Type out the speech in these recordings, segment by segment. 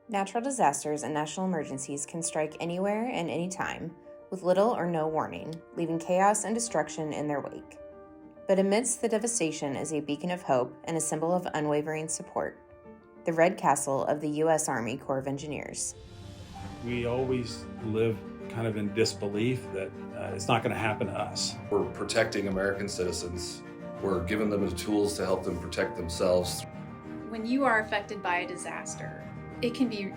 Natural disasters and national emergencies can strike anywhere and anytime, with little or no warning, leaving chaos and destruction in their wake. But amidst the devastation is a beacon of hope and a symbol of unwavering support, the Red Castle of the U.S. Army Corps of Engineers. We always live kind of in disbelief that it's not going to happen to us. We're protecting American citizens. We're giving them the tools to help them protect themselves. When you are affected by a disaster, it can be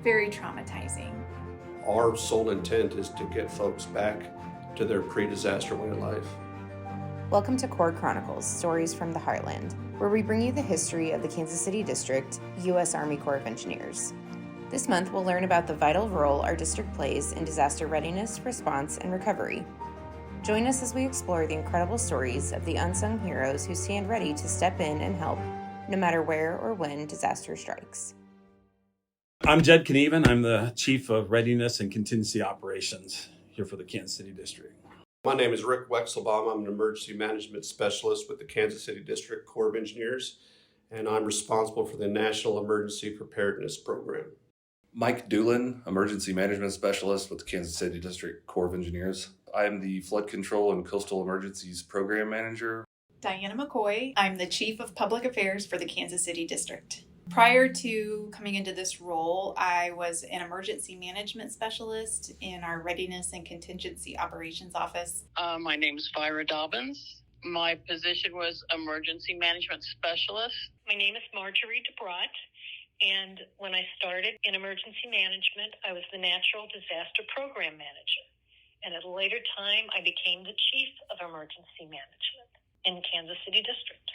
very traumatizing. Our sole intent is to get folks back to their pre-disaster way of life. Welcome to Corps Chronicles, Stories from the Heartland, where we bring you the history of the Kansas City District, U.S. Army Corps of Engineers. This month, we'll learn about the vital role our district plays in disaster readiness, response, and recovery. Join us as we explore the incredible stories of the unsung heroes who stand ready to step in and help, no matter where or when disaster strikes. I'm Jed Knieven. I'm the Chief of Readiness and Contingency Operations here for the Kansas City District. My name is Rick Wexelbaum. I'm an emergency management specialist with the Kansas City District Corps of Engineers, and I'm responsible for the National Emergency Preparedness Program. Mike Doolin, Emergency Management Specialist with the Kansas City District Corps of Engineers. I'm the Flood Control and Coastal Emergencies Program Manager. Diana McCoy. I'm the Chief of Public Affairs for the Kansas City District. Prior to coming into this role, I was an emergency management specialist in our Readiness and Contingency Operations Office. My name is Vyra Dobbins. My position was emergency management specialist. My name is Marjorie DeBrott, and when I started in emergency management, I was the Natural Disaster Program Manager. And at a later time, I became the Chief of Emergency Management in Kansas City District.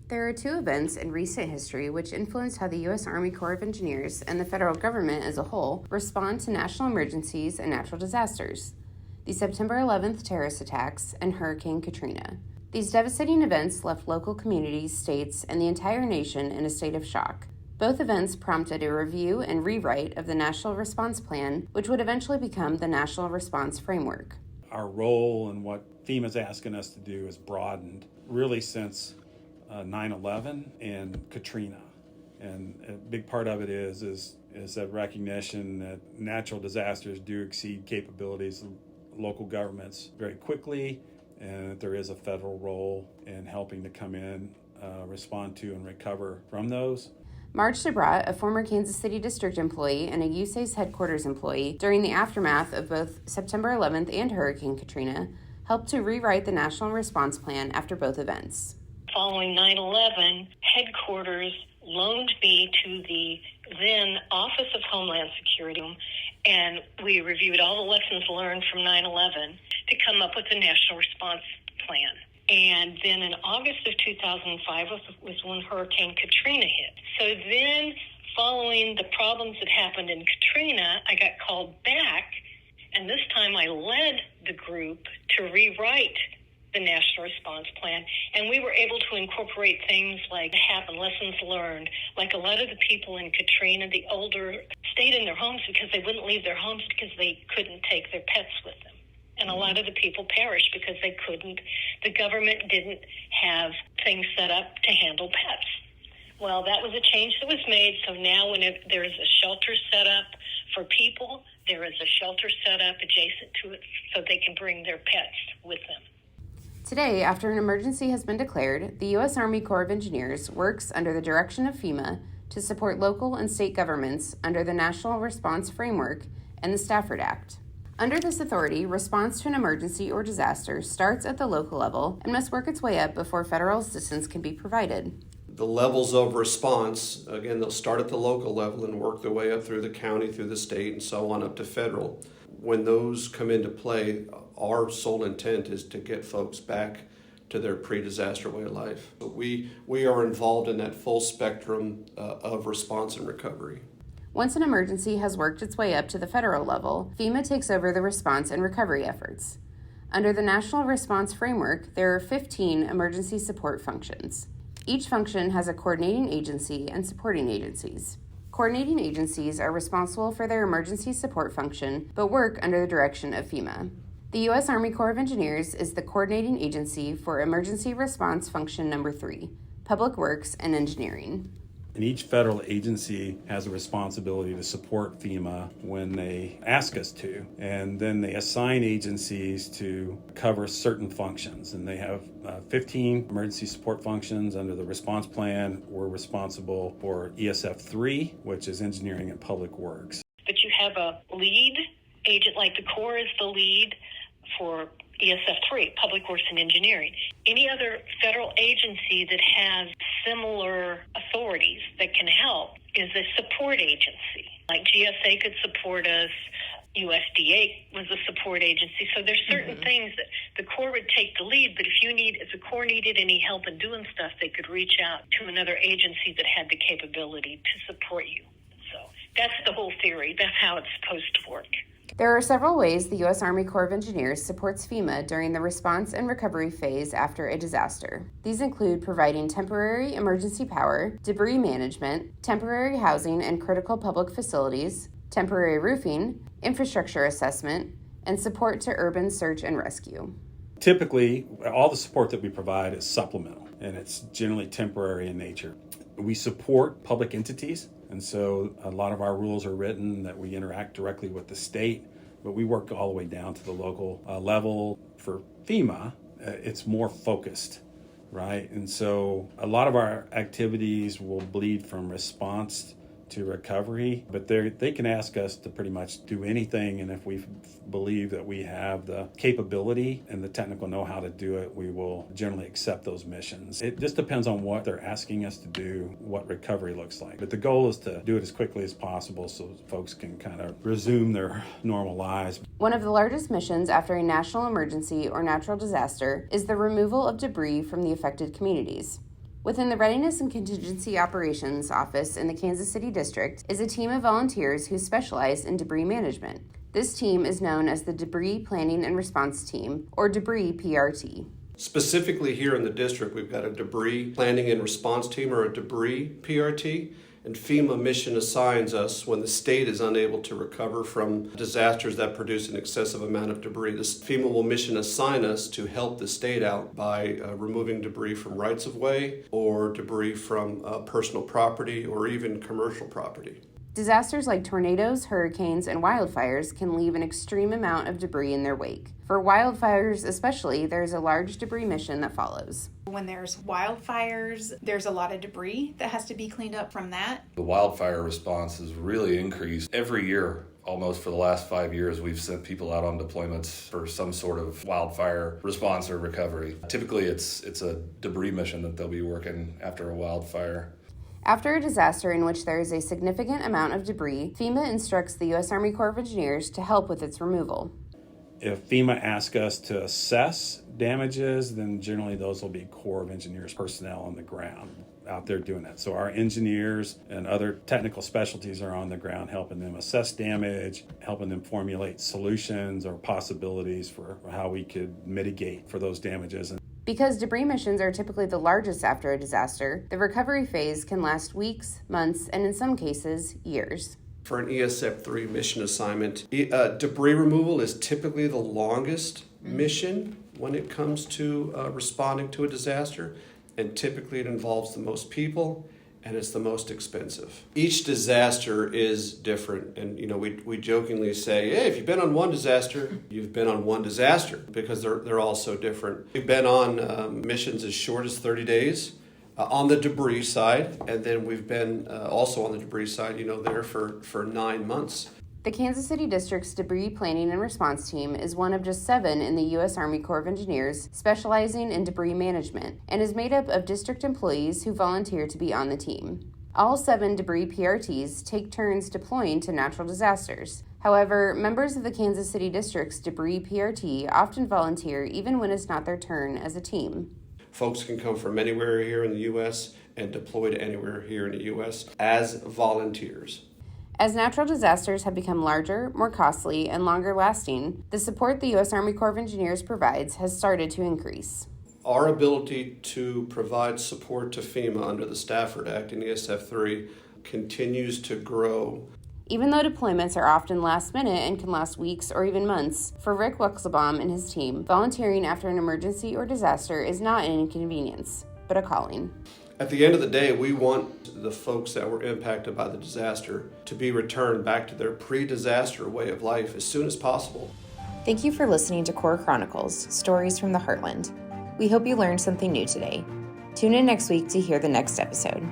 There are two events in recent history which influence how the U.S. Army Corps of Engineers and the federal government as a whole respond to national emergencies and natural disasters: the September 11th terrorist attacks and Hurricane Katrina. These devastating events left local communities, states, and the entire nation in a state of shock. Both events prompted a review and rewrite of the National Response Plan, which would eventually become the National Response Framework. Our role and what FEMA's asking us to do has broadened really since 9/11 and Katrina. And a big part of it is that recognition that natural disasters do exceed capabilities of local governments very quickly, and that there is a federal role in helping to come in, respond to, and recover from those. Marge DeBrott, a former Kansas City District employee and a USACE headquarters employee during the aftermath of both September 11th and Hurricane Katrina, helped to rewrite the National Response Plan after both events. Following 9/11, headquarters loaned me to the then Office of Homeland Security, and we reviewed all the lessons learned from 9/11 to come up with a National Response Plan. And then in August of 2005 was when Hurricane Katrina hit. So then, following the problems that happened in Katrina, I got called back, and this time I led the group to rewrite the National Response Plan, and we were able to incorporate things like lessons learned. Like a lot of the people in Katrina, the older, stayed in their homes because they wouldn't leave their homes because they couldn't take their pets with them. And a lot of the people perished because they couldn't. The government didn't have things set up to handle pets. Well, that was a change that was made. So now when there is a shelter set up for people, there is a shelter set up adjacent to it so they can bring their pets with them. Today, after an emergency has been declared, the U.S. Army Corps of Engineers works under the direction of FEMA to support local and state governments under the National Response Framework and the Stafford Act. Under this authority, response to an emergency or disaster starts at the local level and must work its way up before federal assistance can be provided. The levels of response, again, they'll start at the local level and work their way up through the county, through the state, and so on up to federal. When those come into play, our sole intent is to get folks back to their pre-disaster way of life. But we are involved in that full spectrum of response and recovery. Once an emergency has worked its way up to the federal level, FEMA takes over the response and recovery efforts. Under the National Response Framework, there are 15 emergency support functions. Each function has a coordinating agency and supporting agencies. Coordinating agencies are responsible for their emergency support function, but work under the direction of FEMA. The U.S. Army Corps of Engineers is the coordinating agency for Emergency Response Function Number 3, Public Works and Engineering. And each federal agency has a responsibility to support FEMA when they ask us to. And then they assign agencies to cover certain functions. And they have 15 emergency support functions under the response plan. We're responsible for ESF3, which is engineering and public works. But you have a lead agent, like the Corps is the lead for ESF3, Public Works and Engineering. Any other federal agency that has similar authorities that can help is a support agency. Like GSA could support us, USDA was a support agency. So there's certain things that the Corps would take the lead, but if the Corps needed any help in doing stuff, they could reach out to another agency that had the capability to support you. So that's the whole theory. That's how it's supposed to work. There are several ways the U.S. Army Corps of Engineers supports FEMA during the response and recovery phase after a disaster. These include providing temporary emergency power, debris management, temporary housing and critical public facilities, temporary roofing, infrastructure assessment, and support to urban search and rescue. Typically, all the support that we provide is supplemental, and it's generally temporary in nature. We support public entities, and so a lot of our rules are written that we interact directly with the state, but we work all the way down to the local level. For FEMA, it's more focused, right? And so a lot of our activities will bleed from response to recovery, but they can ask us to pretty much do anything, and if we believe that we have the capability and the technical know-how to do it, we will generally accept those missions. It just depends on what they're asking us to do, what recovery looks like. But the goal is to do it as quickly as possible so folks can kind of resume their normal lives. One of the largest missions after a national emergency or natural disaster is the removal of debris from the affected communities. Within the Readiness and Contingency Operations Office in the Kansas City District is a team of volunteers who specialize in debris management. This team is known as the Debris Planning and Response Team, or Debris PRT. Specifically here in the district, we've got a debris planning and response team, or a debris PRT. And FEMA mission assigns us when the state is unable to recover from disasters that produce an excessive amount of debris. This FEMA will mission assign us to help the state out by removing debris from rights-of-way or debris from personal property or even commercial property. Disasters like tornadoes, hurricanes, and wildfires can leave an extreme amount of debris in their wake. For wildfires especially, there's a large debris mission that follows. When there's wildfires, there's a lot of debris that has to be cleaned up from that. The wildfire response has really increased. Every year, almost for the last 5 years, we've sent people out on deployments for some sort of wildfire response or recovery. Typically, it's a debris mission that they'll be working after a wildfire. After a disaster in which there is a significant amount of debris, FEMA instructs the U.S. Army Corps of Engineers to help with its removal. If FEMA asks us to assess damages, then generally those will be Corps of Engineers personnel on the ground out there doing that. So our engineers and other technical specialties are on the ground helping them assess damage, helping them formulate solutions or possibilities for how we could mitigate for those damages. Because debris missions are typically the largest after a disaster, the recovery phase can last weeks, months, and in some cases, years. For an ESF3 mission assignment, debris removal is typically the longest mission when it comes to responding to a disaster, and typically it involves the most people and it's the most expensive. Each disaster is different, and we jokingly say, hey, if you've been on one disaster, you've been on one disaster, because they're all so different. We've been on missions as short as 30 days on the debris side, and then we've been also on the debris side, there for 9 months. The Kansas City District's Debris Planning and Response Team is one of just 7 in the U.S. Army Corps of Engineers specializing in debris management and is made up of district employees who volunteer to be on the team. All 7 debris PRTs take turns deploying to natural disasters. However, members of the Kansas City District's Debris PRT often volunteer even when it's not their turn as a team. Folks can come from anywhere here in the U.S. and deploy to anywhere here in the U.S. as volunteers. As natural disasters have become larger, more costly, and longer lasting, the support the U.S. Army Corps of Engineers provides has started to increase. Our ability to provide support to FEMA under the Stafford Act and ESF3 continues to grow. Even though deployments are often last minute and can last weeks or even months, for Rick Wexelbaum and his team, volunteering after an emergency or disaster is not an inconvenience, but a calling. At the end of the day, we want the folks that were impacted by the disaster to be returned back to their pre-disaster way of life as soon as possible. Thank you for listening to Corps Chronicles, Stories from the Heartland. We hope you learned something new today. Tune in next week to hear the next episode.